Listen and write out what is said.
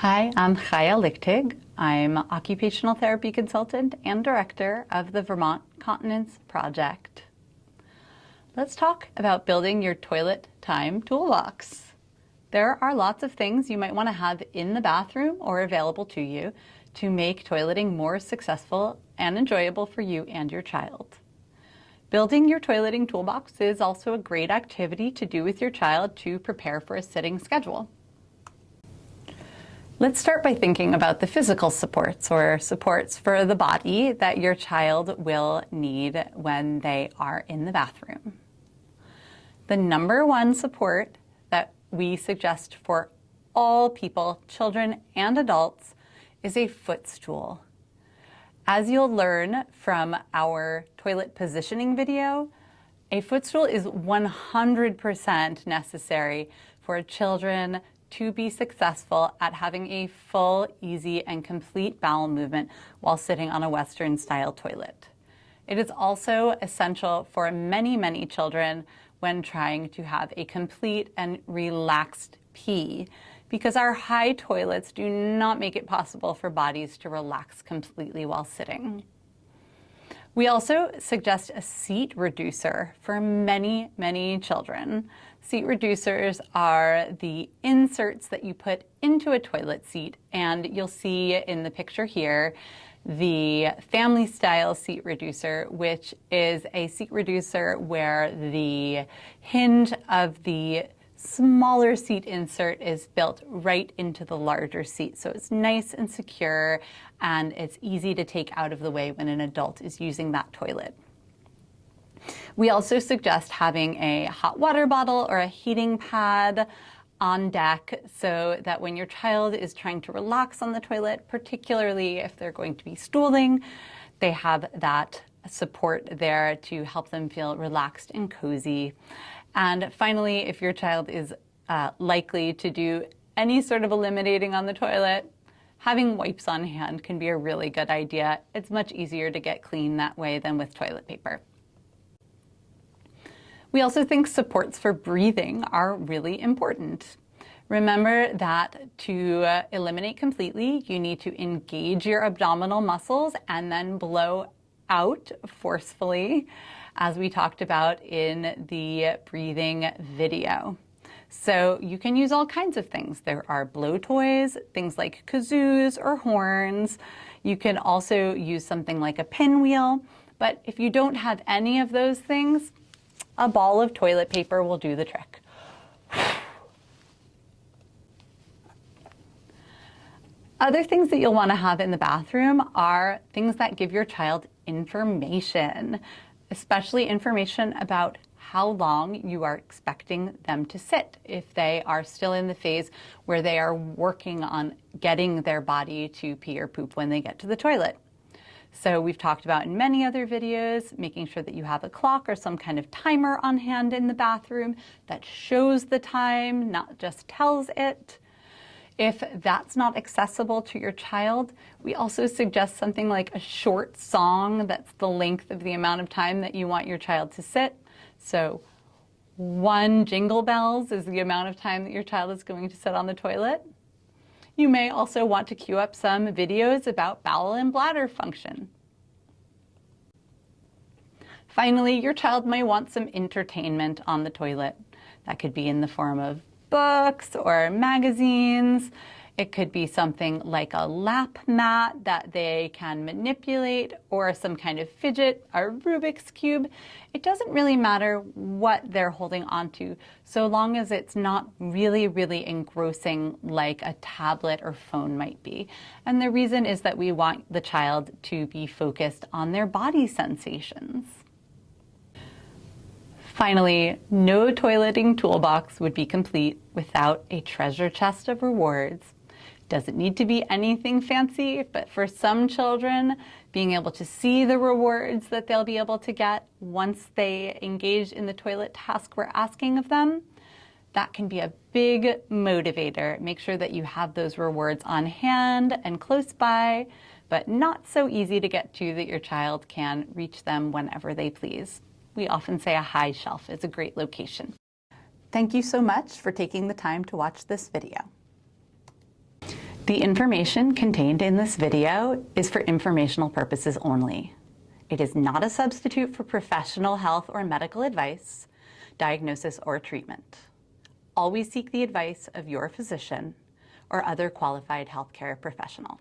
Hi, I'm Chaya Lichtig. I'm occupational therapy consultant and director of the Vermont Continence Project. Let's talk about building your toilet time toolbox. There are lots of things you might want to have in the bathroom or available to you to make toileting more successful and enjoyable for you and your child. Building your toileting toolbox is also a great activity to do with your child to prepare for a sitting schedule. Let's start by thinking about the physical supports or supports for the body that your child will need when they are in the bathroom. The number one support that we suggest for all people, children and adults, is a footstool. As you'll learn from our toilet positioning video, a footstool is 100% necessary for children to be successful at having a full, easy, and complete bowel movement while sitting on a Western-style toilet. It is also essential for many, many children when trying to have a complete and relaxed pee, because our high toilets do not make it possible for bodies to relax completely while sitting. We also suggest a seat reducer for many, many children. Seat reducers are the inserts that you put into a toilet seat, and you'll see in the picture here the family style seat reducer, which is a seat reducer where the hinge of the smaller seat insert is built right into the larger seat. So it's nice and secure, and it's easy to take out of the way when an adult is using that toilet. We also suggest having a hot water bottle or a heating pad on deck so that when your child is trying to relax on the toilet, particularly if they're going to be stooling, they have that support there to help them feel relaxed and cozy. And finally, if your child is likely to do any sort of eliminating on the toilet, having wipes on hand can be a really good idea. It's much easier to get clean that way than with toilet paper. We also think supports for breathing are really important. Remember that to eliminate completely, you need to engage your abdominal muscles and then blow out forcefully, as we talked about in the breathing video. So you can use all kinds of things. There are blow toys, things like kazoos or horns. You can also use something like a pinwheel. But if you don't have any of those things, a ball of toilet paper will do the trick. Other things that you'll want to have in the bathroom are things that give your child information, especially information about how long you are expecting them to sit if they are still in the phase where they are working on getting their body to pee or poop when they get to the toilet. So we've talked about in many other videos, making sure that you have a clock or some kind of timer on hand in the bathroom that shows the time, not just tells it. If that's not accessible to your child, we also suggest something like a short song that's the length of the amount of time that you want your child to sit. So 1 Jingle Bells is the amount of time that your child is going to sit on the toilet. You may also want to queue up some videos about bowel and bladder function. Finally, your child may want some entertainment on the toilet. That could be in the form of books or magazines. It could be something like a lap mat that they can manipulate, or some kind of fidget, a Rubik's Cube. It doesn't really matter what they're holding onto, so long as it's not really, really engrossing like a tablet or phone might be. And the reason is that we want the child to be focused on their body sensations. Finally, no toileting toolbox would be complete without a treasure chest of rewards. Doesn't need to be anything fancy, but for some children, being able to see the rewards that they'll be able to get once they engage in the toilet task we're asking of them, that can be a big motivator. Make sure that you have those rewards on hand and close by, but not so easy to get to that your child can reach them whenever they please. We often say a high shelf is a great location. Thank you so much for taking the time to watch this video. The information contained in this video is for informational purposes only. It is not a substitute for professional health or medical advice, diagnosis, or treatment. Always seek the advice of your physician or other qualified healthcare professional.